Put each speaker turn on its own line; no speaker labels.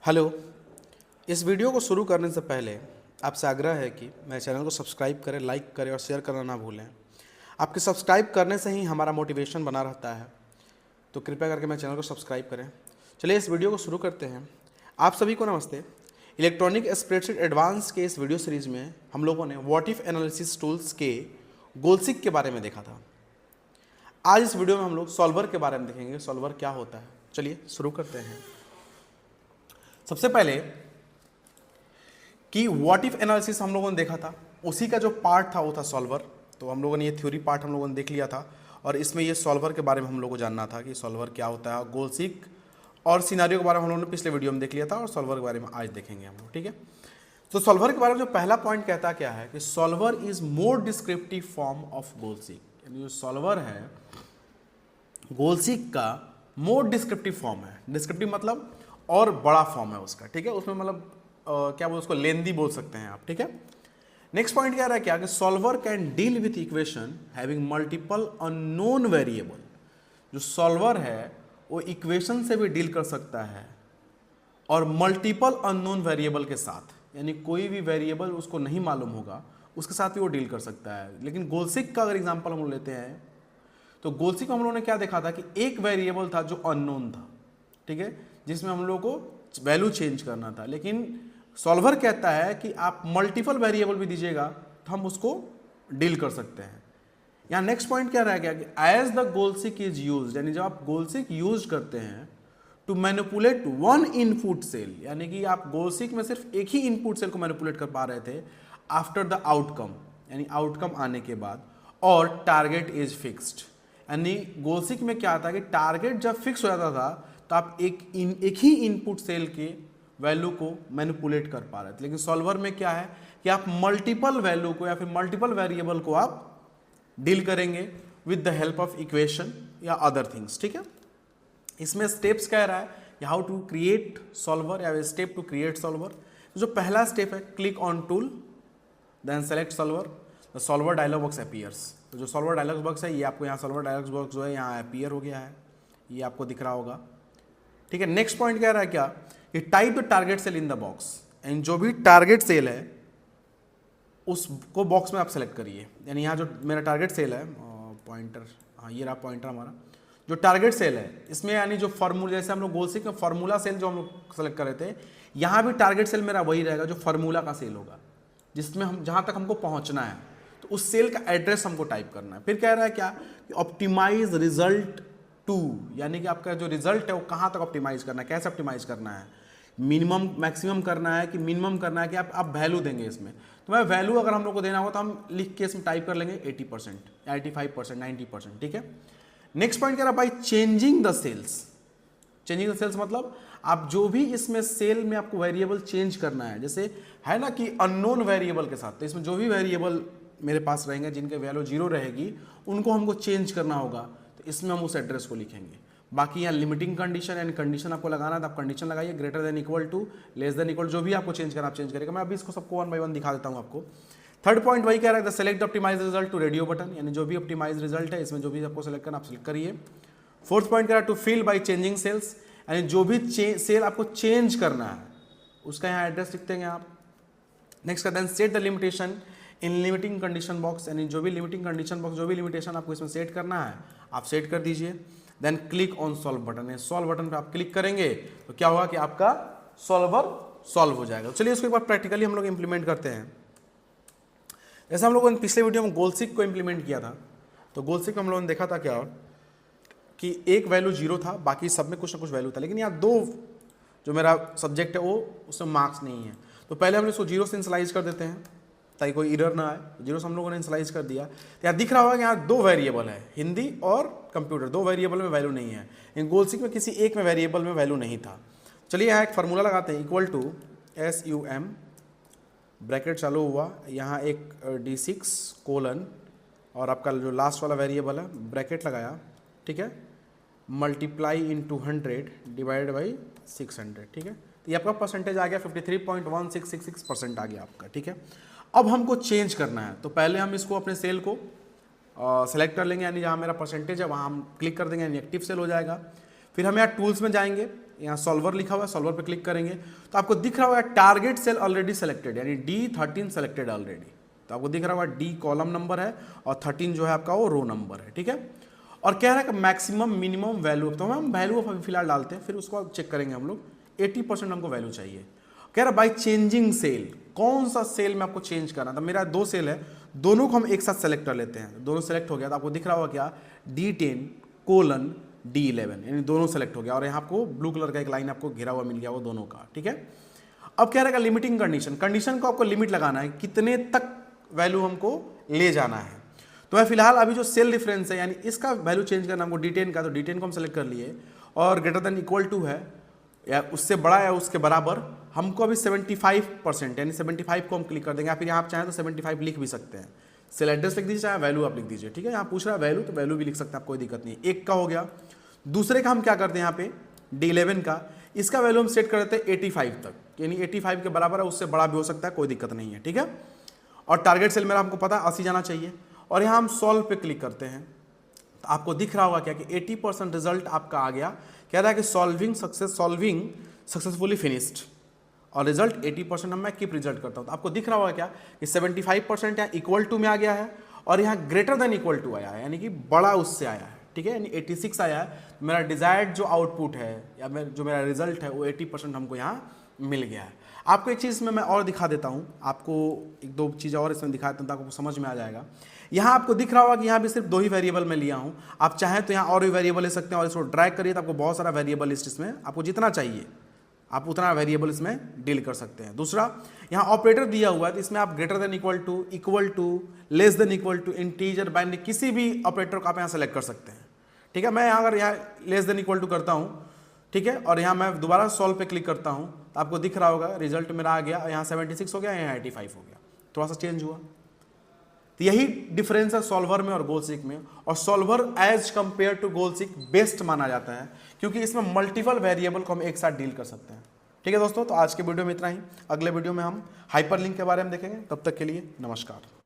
Hello. इस video को शुरू करने से पहले आपसे आग्रह है कि मेरे चैनल को सब्सक्राइब करें, लाइक करें और शेयर करना ना भूलें। आपके सब्सक्राइब करने से ही हमारा मोटिवेशन बना रहता है, तो कृपया करके मेरे चैनल को सब्सक्राइब करें। चलिए इस वीडियो को शुरू करते हैं। आप सभी को नमस्ते। इलेक्ट्रॉनिक स्प्रेडशीट एडवांस के इस वीडियो सीरीज़ में हम लोगों ने व्हाट इफ एनालिसिस टूल्स के गोलसिक के बारे में देखा था। आज इस वीडियो में हम लोग सॉल्वर के बारे में देखेंगे, सॉल्वर क्या होता है। चलिए शुरू करते हैं। सबसे पहले कि व्हाट इफ एनालिसिस हम लोगों ने देखा था, उसी का जो पार्ट था वो था सॉल्वर। तो हम लोगों ने ये थ्योरी पार्ट हम लोगों ने देख लिया था और इसमें ये सॉल्वर के बारे में हम लोगों को जानना था कि सॉल्वर क्या होता है। गोलसिक और सिनारियो के बारे में हम लोगों ने पिछले वीडियो में देख लिया था और सॉल्वर के बारे में आज देखेंगे हम लोग। ठीक है, तो सॉल्वर के बारे में जो पहला पॉइंट कहता क्या है कि solver is more descriptive form of goal seek. यानी जो सॉल्वर है गोलसिक का मोर डिस्क्रिप्टिव फॉर्म है। डिस्क्रिप्टिव मतलब और बड़ा फॉर्म है उसका। ठीक है, उसमें मतलब क्या बोल उसको लेंदी बोल सकते हैं आप। ठीक है, नेक्स्ट पॉइंट क्या रहा है क्या कि solver can deal with equation having multiple unknown variable. जो सॉल्वर है वो इक्वेशन से भी डील कर सकता है और मल्टीपल अननोन वेरिएबल के साथ, यानी कोई भी वेरिएबल उसको नहीं मालूम होगा उसके साथ भी वो डील कर सकता है। लेकिन गोलसिक का अगर एग्जांपल हम लेते हैं तो गोलसिक में हम लोगों ने क्या देखा था कि एक वेरिएबल था जो अननोन था। ठीक है, जिसमें हम लोगों को वैल्यू चेंज करना था। लेकिन सॉल्वर कहता है कि आप मल्टीपल वेरिएबल भी दीजिएगा तो हम उसको डील कर सकते हैं। यहाँ नेक्स्ट पॉइंट क्या रह गया कि as the goal seek is use, यानी जब आप गोलसिक यूज करते हैं to manipulate one input cell, यानी कि आप गोलसिक में सिर्फ एक ही इनपुट सेल को मैनिपुलेट कर पा रहे थे आफ्टर द आउटकम, यानी आउटकम आने के बाद, और टारगेट इज फिक्स्ड। यानी गोलसिक में क्या था कि टारगेट जब फिक्स हो जाता था तो आप एक ही इनपुट सेल के वैल्यू को मैनिपुलेट कर पा रहे थे। लेकिन सॉल्वर में क्या है कि आप मल्टीपल वैल्यू को या फिर मल्टीपल वेरिएबल को आप डील करेंगे with the help of equation या अदर थिंग्स। ठीक है, इसमें स्टेप्स कह रहा है हाउ टू क्रिएट सॉल्वर या स्टेप टू क्रिएट सॉल्वर। जो पहला स्टेप है click on tool then select solver, the solver dialog box appears. तो जो सॉल्वर डायलॉग बॉक्स है ये आपको यहाँ सॉल्वर डायलॉग बॉक्स जो है यहाँ अपीयर हो गया है, ये आपको दिख रहा होगा। ठीक है, नेक्स्ट पॉइंट कह रहा है क्या कि type the target cell in the box, and जो भी टारगेट सेल है उसको बॉक्स में आप सेलेक्ट करिए। यानी यहाँ जो मेरा टारगेट सेल है पॉइंटर, हाँ ये रहा पॉइंटर हमारा, जो टारगेट सेल है इसमें यानी जो फार्मूला, जैसे हम लोग गोलसिक में फार्मूला सेल जो हम लोग सेलेक्ट कर रहे थे, यहाँ भी टारगेट सेल मेरा वही रहेगा जो फार्मूला का सेल होगा, जिसमें हम जहाँ तक हमको पहुँचना है तो उस सेल का एड्रेस हमको टाइप करना है। फिर कह रहा है क्या कि ऑप्टिमाइज रिजल्ट टू, यानी कि आपका जो रिजल्ट है वो कहाँ तक ऑप्टिमाइज करना है, कैसे ऑप्टिमाइज करना है, मिनिमम मैक्सिमम करना है कि मिनिमम करना है कि आप वैल्यू देंगे इसमें। तो मैं वैल्यू अगर हम लोग को देना हो तो हम लिख के इसमें टाइप कर लेंगे 80%, 85%, 90%। ठीक है, नेक्स्ट पॉइंट कह रहा भाई changing the cells. Changing the cells मतलब आप जो भी इसमें सेल में आपको वेरिएबल चेंज करना है, जैसे है ना कि अननोन वेरिएबल के साथ, तो इसमें जो भी वेरिएबल मेरे पास रहेंगे जिनके वैल्यू 0 रहेगी उनको हमको चेंज करना होगा, तो इसमें हम उस एड्रेस को लिखेंगे। बाकी यहाँ लिमिटिंग कंडीशन यानी कंडीशन आपको लगाना है तो आप कंडीशन लगाइए, greater than equal to, less than equal, जो भी आपको चेंज करना आप चेंज करेगा। मैं अभी इसको सबको 1 बाय 1 दिखा देता हूँ आपको। थर्ड पॉइंट वही कह रहा है select optimize result to radio button, यानी जो भी ऑप्टिमाइज रिजल्ट है इसमें जो भी आपको सेलेक्ट करना आप सेलेक्ट करिए। फोर्थ पॉइंट कह रहा है to fill by changing cells, यानी जो भी सेल आपको चेंज करना है उसका यहाँ एड्रेस लिख देंगे आप। Next then set the limitation in limiting condition box, यानी जो भी लिमिटिंग कंडीशन बॉक्स, जो भी लिमिटेशन आपको इसमें सेट करना है आप सेट कर दीजिए। Then click on solve button, solve button पे आप क्लिक करेंगे तो क्या होगा कि आपका सॉल्वर सॉल्व हो जाएगा। चलिए इसको एक बार प्रैक्टिकली हम लोग इंप्लीमेंट करते हैं। जैसे हम लोगों ने पिछले वीडियो में गोलसिक को इंप्लीमेंट किया था, तो गोलसिक में हम लोगों ने देखा था क्या कि एक वैल्यू 0 था, बाकी सब में कुछ ना कुछ वैल्यू था, लेकिन यहाँ 2 जो मेरा सब्जेक्ट है वो उसमें मार्क्स नहीं है। तो पहले हम इसको 0 से इनिशियलाइज कर देते हैं ताकि कोई एरर ना आए। 0 से हम लोगों ने इनिशियलाइज कर दिया, तो यहाँ दिख रहा होगा कि यहाँ 2 वेरिएबल है, हिंदी और कंप्यूटर, 2 वेरिएबल में वैल्यू नहीं है। इन गोलसिक में किसी एक में वेरिएबल में वैल्यू नहीं था। चलिए यहाँ एक फार्मूला लगाते हैं, इक्वल टू SUM, ब्रैकेट चालू हुआ, यहाँ एक D6 कोलन और आपका जो लास्ट वाला वेरिएबल है ब्रैकेट लगाया। ठीक है, मल्टीप्लाई इंटू 100 डिवाइड बाई 600। ठीक है, तो ये आपका परसेंटेज आ गया 53.1666% आ गया आपका। ठीक है, अब हमको चेंज करना है तो पहले हम इसको अपने सेल को सेलेक्ट कर लेंगे, यानी जहाँ मेरा परसेंटेज है वहाँ हम क्लिक कर देंगे, यानी एक्टिव सेल हो जाएगा। फिर हम यहाँ टूल्स में जाएंगे, यहाँ सॉल्वर लिखा हुआ है, सॉल्वर पे क्लिक करेंगे तो आपको दिख रहा होगा टारगेट सेल ऑलरेडी सेलेक्टेड, यानी D13 सेलेक्टेड ऑलरेडी। तो आपको दिख रहा होगा D कॉलम नंबर है और 13 जो है आपका वो रो नंबर है, ठीक है। और कह रहा है कि मैक्सिमम मिनिमम वैल्यू, तो हम वैल्यू अभी फिलहाल डालते हैं, फिर उसको चेक करेंगे हम लोग। 80% हमको वैल्यू चाहिए। कह रहा बाई चेंजिंग सेल, कौन सा सेल में आपको चेंज करना था। मेरा 2 सेल है, दोनों को हम एक साथ सेलेक्ट कर लेते हैं। दोनों सेलेक्ट हो गया तो आपको दिख रहा होगा क्या D10 D11, यानी दोनों सेलेक्ट हो गया। और यहाँ आपको ब्लू कलर का एक लाइन आपको घिरा हुआ मिल गया वो दोनों का, ठीक है। अब कह रहा है लिमिटिंग कंडीशन, कंडीशन को आपको लिमिट लगाना है, कितने तक वैल्यू हमको ले जाना है। तो मैं फिलहाल अभी जो सेल डिफरेंस है यानी इसका वैल्यू चेंज करना हमको D10 का, तो D10 को हम सेलेक्ट कर लिए और ग्रेटर देन इक्वल टू है या उससे बड़ा या उसके बराबर, हमको अभी 75% यानी 75 को हम क्लिक कर देंगे। या फिर यहाँ आप चाहें तो 75 लिख भी सकते हैं, सेल एड्रेस लिख दीजिए चाहे वैल्यू आप लिख दीजिए, ठीक है। यहाँ पूछ रहा है वैल्यू तो वैल्यू भी लिख सकते हैं आप, कोई दिक्कत नहीं। एक का हो गया। दूसरे का हम क्या करते हैं यहाँ पे D11 का, इसका वैल्यू हम सेट कर देते हैं 85 तक, यानी 85 के बराबर है, उससे बड़ा भी हो सकता है, कोई दिक्कत नहीं है, ठीक है। और टारगेट सेल मेरा हमको पता है 80 जाना चाहिए। और यहाँ हम सॉल्व पे क्लिक करते हैं तो आपको दिख रहा होगा क्या कि 80% रिजल्ट आपका आ गया। कह रहा है कि सॉल्विंग सक्सेसफुली फिनिश्ड और रिजल्ट 80% मैं कीप रिजल्ट करता हूँ। तो आपको दिख रहा होगा क्या कि 75% यहाँ इक्वल टू में आ गया है और यहाँ ग्रेटर देन इक्वल टू आया है, यानी कि बड़ा उससे आया है, ठीक है। यानी 86 आया है। मेरा डिजायर्ड जो आउटपुट है या जो मेरा रिजल्ट है वो 80% हमको यहाँ मिल गया है। आपको एक चीज़ में मैं और दिखा देता हूँ, आपको 1-2 चीज़ें और इसमें दिखा देता हूँ ताकि आपको समझ में आ जाएगा। यहाँ आपको दिख रहा होगा कि यहाँ भी सिर्फ 2 ही वेरिएबल मैं लिया हूँ। आप चाहें तो यहाँ और भी वेरिएबल ले सकते हैं और इसको ड्रैग करिए तो आपको बहुत सारा वेरिएबल लिस्ट इसमें, आपको जितना चाहिए आप उतना वेरिएबल इसमें डील कर सकते हैं। दूसरा, यहाँ ऑपरेटर दिया हुआ है तो इसमें आप greater than equal to, less than equal to, integer, binary, किसी भी ऑपरेटर को आप यहाँ सेलेक्ट कर सकते हैं, ठीक है। मैं यहाँ अगर यहाँ लेस देन इक्वल टू करता हूँ, ठीक है, और यहाँ मैं दोबारा सॉल्व पे क्लिक करता हूँ तो आपको दिख रहा होगा रिजल्ट मेरा आ गया, यहाँ 76 हो गया, यहाँ 85 हो गया, थोड़ा सा चेंज हुआ। तो यही डिफरेंस है सॉल्वर में और गोलसीक में। और solver as compare to goal seek best माना जाता है क्योंकि इसमें मल्टीपल वेरिएबल को हम एक साथ डील कर सकते हैं, ठीक है दोस्तों। तो आज के वीडियो में इतना ही, अगले वीडियो में हम हाइपरलिंक के बारे में देखेंगे। तब तक के लिए नमस्कार।